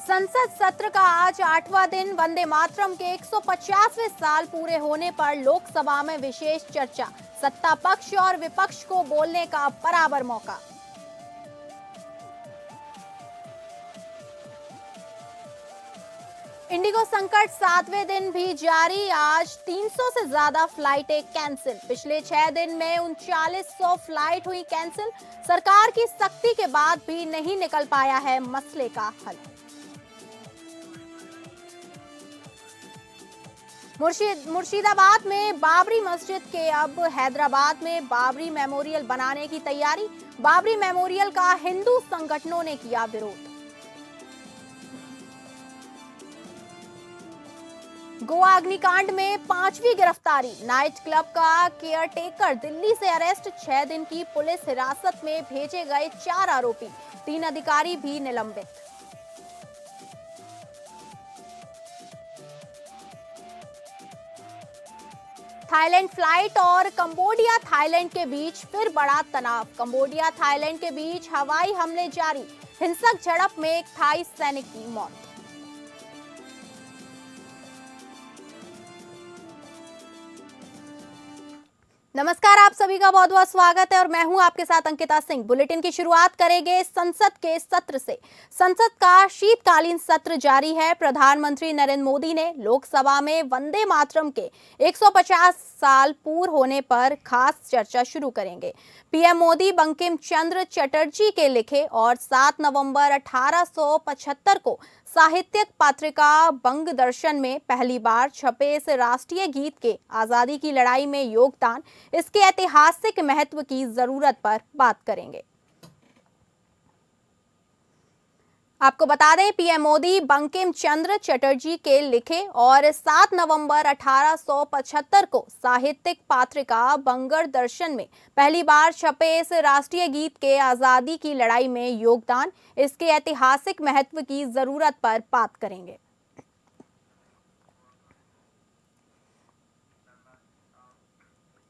संसद सत्र का आज 8वां दिन। वंदे मातरम के 150वें साल पूरे होने पर लोकसभा में विशेष चर्चा। सत्ता पक्ष और विपक्ष को बोलने का बराबर मौका। इंडिगो संकट 7वें दिन भी जारी। आज 300 से ज्यादा फ्लाइटें कैंसिल। पिछले 6 दिन में 3900 फ्लाइट हुई कैंसिल। सरकार की सख्ती के बाद भी नहीं निकल पाया है मसले का हल। मुर्शिदाबाद में बाबरी मस्जिद के अब हैदराबाद में बाबरी मेमोरियल बनाने की तैयारी। बाबरी मेमोरियल का हिंदू संगठनों ने किया विरोध। गोवा अग्निकांड में 5वीं गिरफ्तारी। नाइट क्लब का केयरटेकर दिल्ली से अरेस्ट। 6 दिन की पुलिस हिरासत में भेजे गए 4 आरोपी। 3 अधिकारी भी निलंबित। थाईलैंड फ्लाइट और कंबोडिया थाईलैंड के बीच फिर बड़ा तनाव। कंबोडिया थाईलैंड के बीच हवाई हमले जारी। हिंसक झड़प में एक थाई सैनिक की मौत। नमस्कार, आप सभी का बहुत बहुत स्वागत है और मैं हूं आपके साथ अंकिता सिंह। बुलेटिन की शुरुआत करेंगे संसद के सत्र से। संसद का शीतकालीन सत्र जारी है। प्रधानमंत्री नरेंद्र मोदी ने लोकसभा में वंदे मातरम के 150 साल पूर्ण होने पर खास चर्चा शुरू करेंगे। पीएम मोदी बंकिम चंद्र चटर्जी के लिखे और 7 नवंबर 1875 को साहित्यिक पत्रिका बंग दर्शन में पहली बार छपे इस राष्ट्रीय गीत के आजादी की लड़ाई में योगदान, इसके ऐतिहासिक महत्व की जरूरत पर बात करेंगे। आपको बता दें, पीएम मोदी बंकिम चंद्र चटर्जी के लिखे और 7 नवंबर 1875 को साहित्यिक पत्रिका बंगर दर्शन में पहली बार छपे इस राष्ट्रीय गीत के आजादी की लड़ाई में योगदान, इसके ऐतिहासिक महत्व की जरूरत पर बात करेंगे।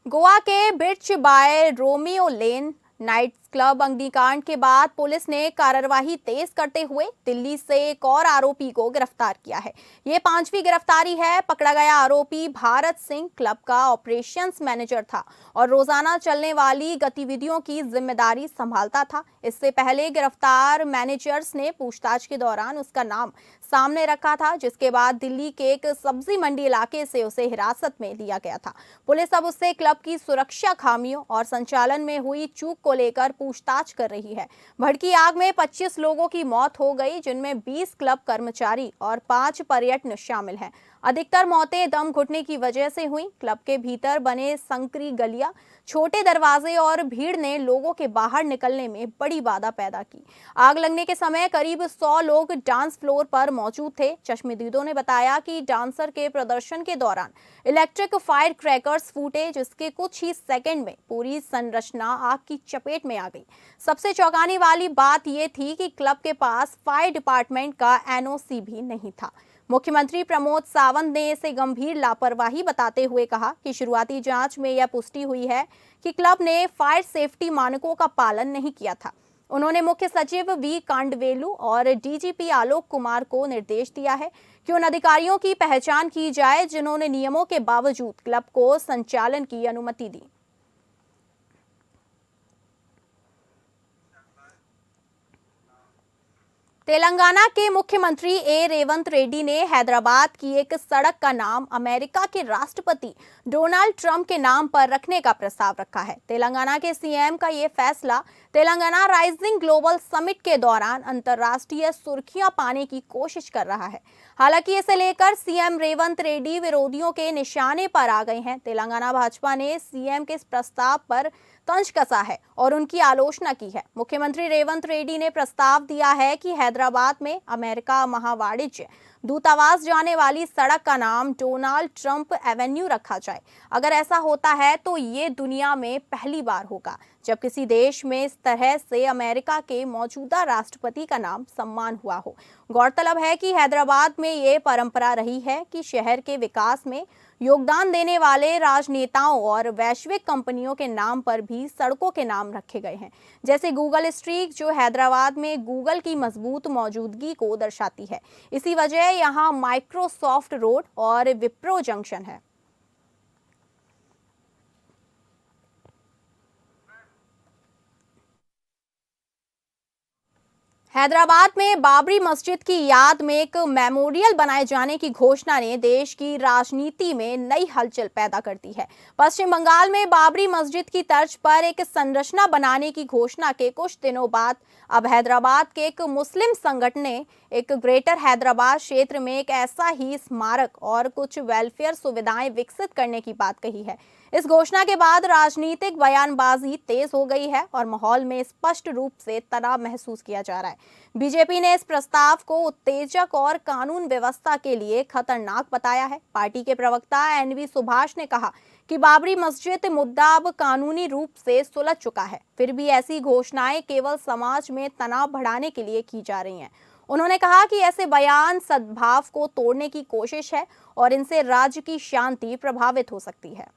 गोवा के birch by Romeo Lane night club अग्निकांड के बाद पुलिस ने कार्रवाई तेज करते हुए दिल्ली से एक और आरोपी को गिरफ्तार किया है। ये 5वीं गिरफ्तारी है। पकड़ा गया आरोपी भारत सिंह क्लब का ऑपरेशंस मैनेजर था और रोजाना चलने वाली गतिविधियों की जिम्मेदारी संभालता था। इससे पहले गिरफ्तार मैनेजर्स ने पूछताछ के दौरान उसका नाम सामने रखा था, जिसके बाद दिल्ली के एक सब्जी मंडी इलाके से उसे हिरासत में लिया गया था। पुलिस अब उससे क्लब की सुरक्षा खामियों और संचालन में हुई चूक को लेकर पूछताछ कर रही है। भड़की आग में 25 लोगों की मौत हो गई, जिनमें 20 क्लब कर्मचारी और 5 पर्यटन शामिल हैं। अधिकतर मौतें दम घुटने की वजह से हुई। क्लब के भीतर बने संकरी गलियां, छोटे दरवाजे और भीड़ ने लोगों के बाहर निकलने में बड़ी बाधा पैदा की। आग लगने के समय करीब 100 लोग डांस फ्लोर पर मौजूद थे। चश्मदीदों ने बताया कि डांसर के प्रदर्शन के दौरान इलेक्ट्रिक फायर क्रैकर्स फूटे, जिसके कुछ ही सेकंड में पूरी संरचना आग की चपेट में आ गई। सबसे चौंकाने वाली बात यह थी कि क्लब के पास फायर डिपार्टमेंट का एनओसी भी नहीं था। मुख्यमंत्री प्रमोद सावंत ने इसे गंभीर लापरवाही बताते हुए कहा कि शुरुआती जांच में यह पुष्टि हुई है कि क्लब ने फायर सेफ्टी मानकों का पालन नहीं किया था। उन्होंने मुख्य सचिव वी कांडवेलु और डीजीपी आलोक कुमार को निर्देश दिया है कि उन अधिकारियों की पहचान की जाए जिन्होंने नियमों के बावजूद क्लब को संचालन की अनुमति दी। तेलंगाना के मुख्यमंत्री रेवंत रेड्डी ने हैदराबाद की एक सड़क का नाम अमेरिका के राष्ट्रपति डोनाल्ड ट्रंप के नाम पर रखने का प्रस्ताव रखा है। तेलंगाना के सीएम का ये फैसला तेलंगाना राइजिंग ग्लोबल समिट के दौरान अंतर्राष्ट्रीय सुर्खियां पाने की कोशिश कर रहा है। हालांकि इसे लेकर सीएम रेवंत रेड्डी विरोधियों के निशाने पर आ गए हैं। तेलंगाना भाजपा ने सीएम के इस प्रस्ताव पर तंज कसा है और उनकी आलोचना की है। मुख्यमंत्री रेवंत रेड्डी ने प्रस्ताव दिया है कि हैदराबाद में अमेरिका महावाणिज्य दूतावास जाने वाली सड़क का नाम डोनाल्ड ट्रंप एवेन्यू रखा जाए। अगर ऐसा होता है तो ये दुनिया में पहली बार होगा जब किसी देश में इस तरह से अमेरिका के मौजूदा राष्ट्रपति का नाम सम्मान हुआ हो। गौरतलब है कि हैदराबाद में ये परंपरा रही है कि शहर के विकास में योगदान देने वाले राजनेताओं और वैश्विक कंपनियों के नाम पर भी सड़कों के नाम रखे गए हैं, जैसे गूगल स्ट्रीट, जो हैदराबाद में गूगल की मजबूत मौजूदगी को दर्शाती है। इसी वजह यहाँ माइक्रोसॉफ्ट रोड और विप्रो जंक्शन है। हैदराबाद में बाबरी मस्जिद की याद में एक मेमोरियल बनाए जाने की घोषणा ने देश की राजनीति में नई हलचल पैदा कर दी है। पश्चिम बंगाल में बाबरी मस्जिद की तर्ज पर एक संरचना बनाने की घोषणा के कुछ दिनों बाद अब हैदराबाद के एक मुस्लिम संगठन ने एक ग्रेटर हैदराबाद क्षेत्र में एक ऐसा ही स्मारक और कुछ वेलफेयर सुविधाएं विकसित करने की बात कही है। इस घोषणा के बाद राजनीतिक बयानबाजी तेज हो गई है और माहौल में स्पष्ट रूप से तनाव महसूस किया जा रहा है। बीजेपी ने इस प्रस्ताव को उत्तेजक और कानून व्यवस्था के लिए खतरनाक बताया है। पार्टी के प्रवक्ता एनवी सुभाष ने कहा कि बाबरी मस्जिद मुद्दा अब कानूनी रूप से सुलझ चुका है, फिर भी ऐसी घोषणाएं केवल समाज में तनाव बढ़ाने के लिए की जा रही हैं। उन्होंने कहा कि ऐसे बयान सद्भाव को तोड़ने की कोशिश है और इनसे राज्य की शांति प्रभावित हो सकती है।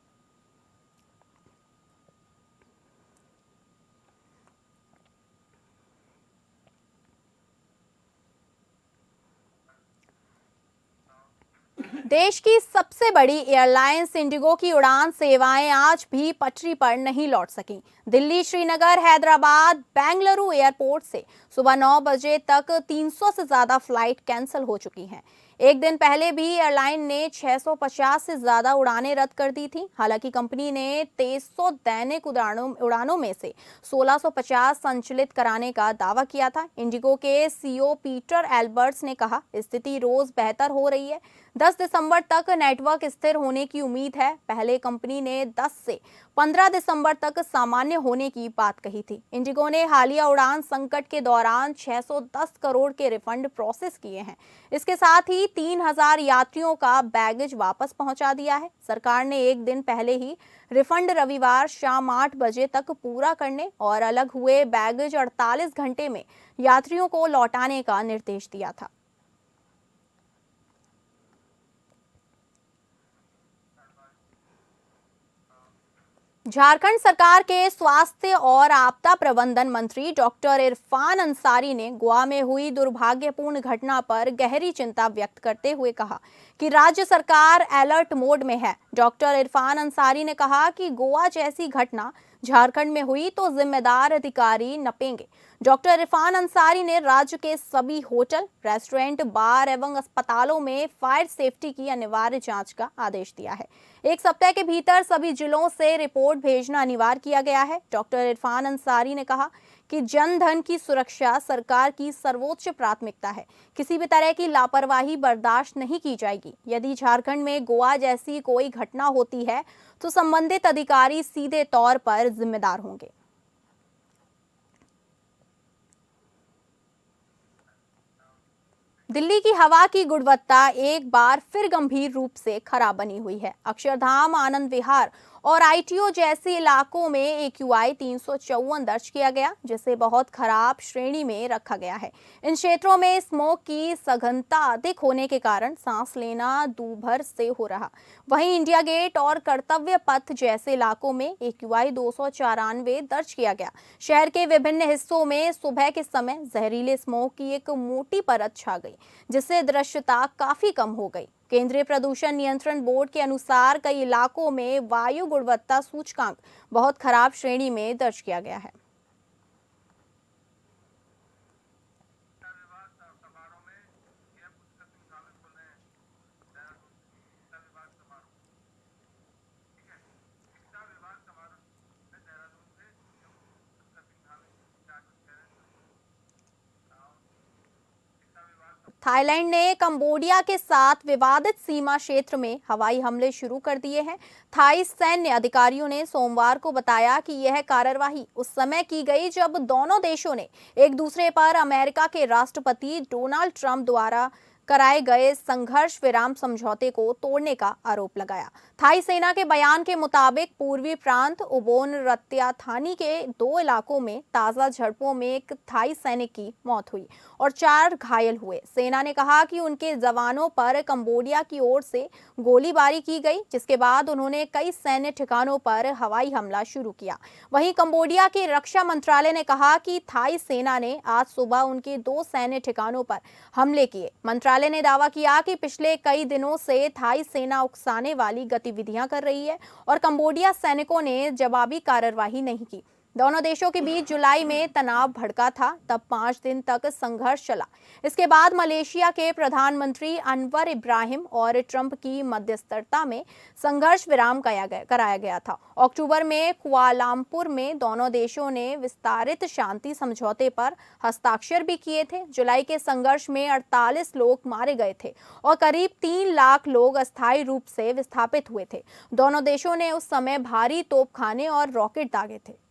देश की सबसे बड़ी एयरलाइंस इंडिगो की उड़ान सेवाएं आज भी पटरी पर नहीं लौट सकीं। दिल्ली, श्रीनगर, हैदराबाद, बेंगलुरु एयरपोर्ट से सुबह 9 बजे तक 300 से ज्यादा फ्लाइट कैंसिल हो चुकी हैं। एक दिन पहले भी एयरलाइन ने 650 से ज्यादा उड़ानें रद्द कर दी थी। हालांकि कंपनी ने 2300 दैनिक उड़ानों में से 1650 संचालित कराने का दावा किया था। इंडिगो के सीईओ पीटर एल्बर्ट्स ने कहा, स्थिति रोज बेहतर हो रही है। 10 दिसंबर तक नेटवर्क स्थिर होने की उम्मीद है। पहले कंपनी ने 10 से 15 दिसंबर तक सामान्य होने की बात कही थी। इंडिगो ने हालिया उड़ान संकट के दौरान 610 करोड़ के रिफंड प्रोसेस किए हैं। इसके साथ ही 3000 यात्रियों का बैगेज वापस पहुंचा दिया है। सरकार ने एक दिन पहले ही रिफंड रविवार शाम 8 बजे तक पूरा करने और अलग हुए बैगेज 48 घंटे में यात्रियों को लौटाने का निर्देश दिया था। झारखंड सरकार के स्वास्थ्य और आपदा प्रबंधन मंत्री डॉक्टर इरफान अंसारी ने गोवा में हुई दुर्भाग्यपूर्ण घटना पर गहरी चिंता व्यक्त करते हुए कहा कि राज्य सरकार अलर्ट मोड में है। डॉक्टर इरफान अंसारी ने कहा कि गोवा जैसी घटना झारखंड में हुई तो जिम्मेदार अधिकारी नपेंगे। डॉक्टर इरफान अंसारी ने राज्य के सभी होटल, रेस्टोरेंट, बार एवं अस्पतालों में फायर सेफ्टी की अनिवार्य जांच का आदेश दिया है। एक सप्ताह के भीतर सभी जिलों से रिपोर्ट भेजना अनिवार्य किया गया है। डॉक्टर इरफान अंसारी ने कहा कि जन धन की सुरक्षा सरकार की सर्वोच्च प्राथमिकता है। किसी भी तरह की लापरवाही बर्दाश्त नहीं की जाएगी। यदि झारखंड में गोवा जैसी कोई घटना होती है तो संबंधित अधिकारी सीधे तौर पर जिम्मेदार होंगे। दिल्ली की हवा की गुणवत्ता एक बार फिर गंभीर रूप से खराब बनी हुई है। अक्षरधाम, आनंद विहार और आईटीओ जैसे इलाकों में AQI 354 दर्ज किया गया, जिसे बहुत खराब श्रेणी में रखा गया है। इन क्षेत्रों में स्मोक की सघनता अधिक होने के कारण सांस लेना दूभर से हो रहा। वहीं इंडिया गेट और कर्तव्य पथ जैसे इलाकों में AQI 294 दर्ज किया गया। शहर के विभिन्न हिस्सों में सुबह के समय जहरीले स्मोक की एक मोटी परत छा गई, जिससे दृश्यता काफी कम हो गई। केंद्रीय प्रदूषण नियंत्रण बोर्ड के अनुसार कई इलाकों में वायु गुणवत्ता सूचकांक बहुत खराब श्रेणी में दर्ज किया गया है। थाईलैंड ने कंबोडिया के साथ विवादित सीमा क्षेत्र में हवाई हमले शुरू कर दिए हैं। थाई सैन्य अधिकारियों ने सोमवार को बताया कि यह कार्रवाई उस समय की गई जब दोनों देशों ने एक दूसरे पर अमेरिका के राष्ट्रपति डोनाल्ड ट्रंप द्वारा कराए गए संघर्ष विराम समझौते को तोड़ने का आरोप लगाया। थाई सेना के बयान के मुताबिक पूर्वी प्रांत उबोन रत्याथानी के 2 इलाकों में ताजा झड़पों में एक थाई सैनिक की मौत हुई और 4 घायल हुए। सेना ने कहा कि उनके जवानों पर कंबोडिया की ओर से गोलीबारी की गई, जिसके बाद उन्होंने कई सैन्य ठिकानों पर हवाई हमला शुरू किया। वहीं कंबोडिया के रक्षा मंत्रालय ने कहा कि थाई सेना ने आज सुबह उनके 2 सैन्य ठिकानों पर हमले किए। मंत्रालय ने दावा किया कि पिछले कई दिनों से थाई सेना उकसाने वाली गतिविधियां कर रही है और कंबोडिया सैनिकों ने जवाबी कार्रवाई नहीं की। दोनों देशों के बीच जुलाई में तनाव भड़का था, तब 5 दिन तक संघर्ष चला। इसके बाद मलेशिया के प्रधानमंत्री अनवर इब्राहिम और ट्रंप की मध्यस्थता में संघर्ष विराम कराया गया था। अक्टूबर में कुआलालंपुर में दोनों देशों ने विस्तारित शांति समझौते पर हस्ताक्षर भी किए थे। जुलाई के संघर्ष में 48 लोग मारे गए थे और करीब 3 लाख लोग अस्थायी रूप से विस्थापित हुए थे। दोनों देशों ने उस समय भारी तोपखाने और रॉकेट दागे थे।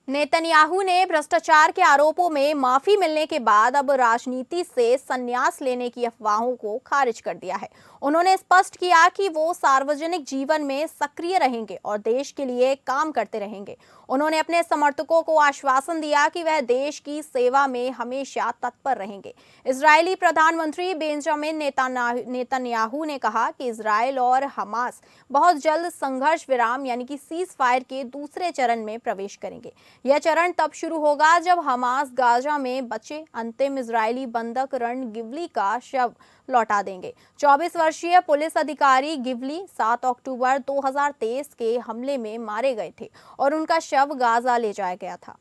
नेतन्याहू ने भ्रष्टाचार के आरोपों में माफी मिलने के बाद अब राजनीति से संन्यास लेने की अफवाहों को खारिज कर दिया है। उन्होंने स्पष्ट किया कि वो सार्वजनिक जीवन में सक्रिय रहेंगे और देश के लिए काम करते रहेंगे। उन्होंने अपने समर्थकों को आश्वासन दिया कि वह देश की सेवा में हमेशा तत्पर रहेंगे। इजरायली प्रधानमंत्री बेंजामिन नेतन्याहू ने कहा कि इजरायल और हमास बहुत जल्द संघर्ष विराम यानी कि सीज फायर के दूसरे चरण में प्रवेश करेंगे। यह चरण तब शुरू होगा जब हमास गाजा में बचे अंतिम इजरायली बंधक रन गिवली का शव लौटा देंगे। 24 वर्षीय पुलिस अधिकारी गिवली 7 अक्टूबर 2023 के हमले में मारे गए थे और उनका शव गाजा ले जाया गया था।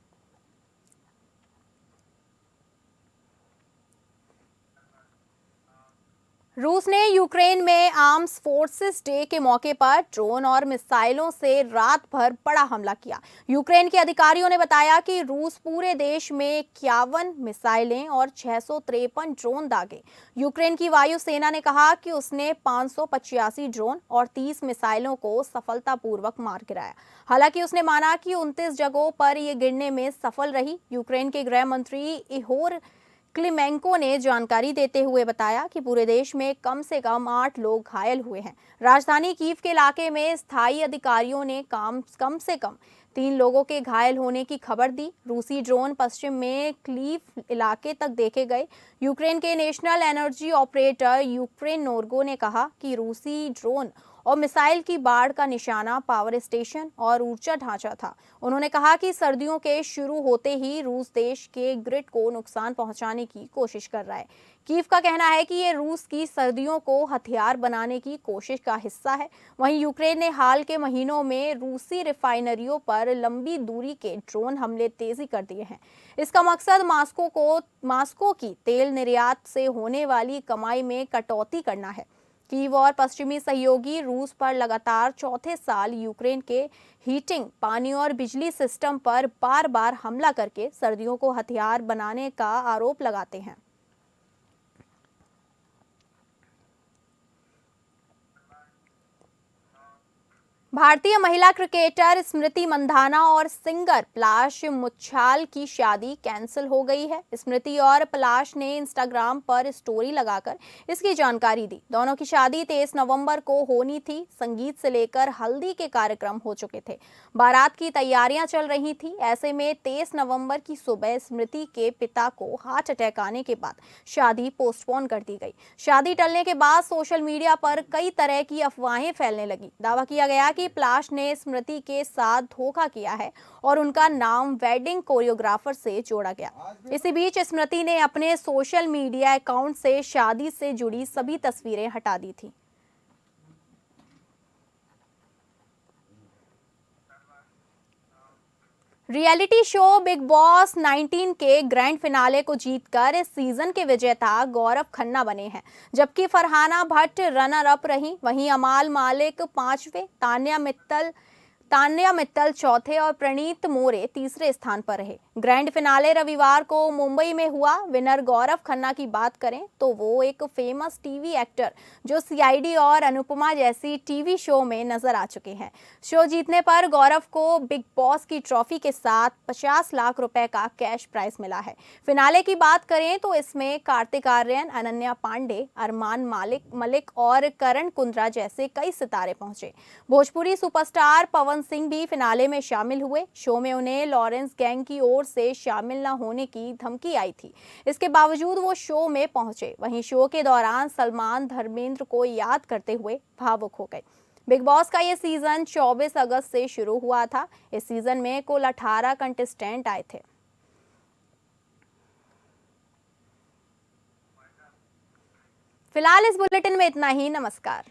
रूस ने यूक्रेन में आर्म्स फोर्सेस डे के मौके पर ड्रोन और मिसाइलों से रात भर बड़ा हमला किया। यूक्रेन के अधिकारियों ने बताया कि रूस पूरे देश में 51 मिसाइलें और 653 ड्रोन दागे। यूक्रेन की वायुसेना ने कहा कि उसने 585 ड्रोन और 30 मिसाइलों को सफलतापूर्वक मार गिराया। हालांकि उसने माना कि 29 जगहों पर ये गिरने में सफल रही। यूक्रेन के गृह मंत्री इहोर क्लिमेंको ने जानकारी देते हुए बताया कि पूरे देश में कम से कम 8 लोग घायल हुए हैं। राजधानी कीव के इलाके में स्थायी अधिकारियों ने कम से कम 3 लोगों के घायल होने की खबर दी। रूसी ड्रोन पश्चिम में क्लीव इलाके तक देखे गए। यूक्रेन के नेशनल एनर्जी ऑपरेटर यूक्रेन नोर्गो ने कहा कि रूसी ड्रोन और मिसाइल की बाढ़ का निशाना पावर स्टेशन और ऊर्जा ढांचा था। उन्होंने कहा कि सर्दियों के शुरू होते ही रूस देश के ग्रिड को नुकसान पहुंचाने की कोशिश कर रहा है। कीव का कहना है कि ये रूस की सर्दियों को हथियार बनाने की कोशिश का हिस्सा है। वहीं यूक्रेन ने हाल के महीनों में रूसी रिफाइनरियों पर लंबी दूरी के ड्रोन हमले तेजी कर दिए हैं। इसका मकसद मास्को की तेल निर्यात से होने वाली कमाई में कटौती करना है। कीव और पश्चिमी सहयोगी रूस पर लगातार चौथे साल यूक्रेन के हीटिंग, पानी और बिजली सिस्टम पर बार-बार हमला करके सर्दियों को हथियार बनाने का आरोप लगाते हैं। भारतीय महिला क्रिकेटर स्मृति मंधाना और सिंगर पलाश मुच्छाल की शादी कैंसिल हो गई है। स्मृति और पलाश ने इंस्टाग्राम पर स्टोरी लगाकर इसकी जानकारी दी। दोनों की शादी 23 नवंबर को होनी थी। संगीत से लेकर हल्दी के कार्यक्रम हो चुके थे। बारात की तैयारियां चल रही थी। ऐसे में 23 नवंबर की सुबह स्मृति के पिता को हार्ट अटैक आने के बाद शादी पोस्टपोन कर दी गई। शादी टलने के बाद सोशल मीडिया पर कई तरह की अफवाहें फैलने लगी। दावा किया गया कि पलाश ने स्मृति के साथ धोखा किया है और उनका नाम वेडिंग कोरियोग्राफर से जोड़ा गया। इसी बीच स्मृति ने अपने सोशल मीडिया अकाउंट से शादी से जुड़ी सभी तस्वीरें हटा दी थी। रियलिटी शो बिग बॉस 19 के ग्रैंड फिनाले को जीतकर इस सीजन के विजेता गौरव खन्ना बने हैं, जबकि फरहाना भट्ट रनर अप रही। वहीं अमाल मालिक 5वें, तान्या मित्तल तान्या मित्तल चौथे और प्रणीत मोरे तीसरे स्थान पर रहे। ग्रैंड फिनाले रविवार को मुंबई में हुआ। विनर गौरव खन्ना की बात करें तो वो एक फेमस टीवी एक्टर जो सीआईडी और अनुपमा जैसी टीवी शो में नजर आ चुके हैं। शो जीतने पर गौरव को बिग बॉस की ट्रॉफी के साथ 50 लाख रुपए का कैश प्राइज मिला है। फिनाले की बात करें तो इसमें कार्तिक आर्यन, अनन्या पांडे, अरमान मलिक और करण कुंद्रा जैसे कई सितारे पहुंचे। भोजपुरी सुपरस्टार पवन सिंह भी फिनाले में शामिल हुए। शो में उन्हें लॉरेंस गैंग की ओर से शामिल न होने की धमकी आई थी। इसके बावजूद वो शो में पहुंचे। वहीं शो के दौरान सलमान धर्मेंद्र को याद करते हुए भावुक हो गए। बिग बॉस का ये सीजन 24 अगस्त से शुरू हुआ था। इस सीजन में कुल 18 कंटेस्टेंट आए थे। फिलहाल इस बुलेटिन में इतना ही। नमस्कार।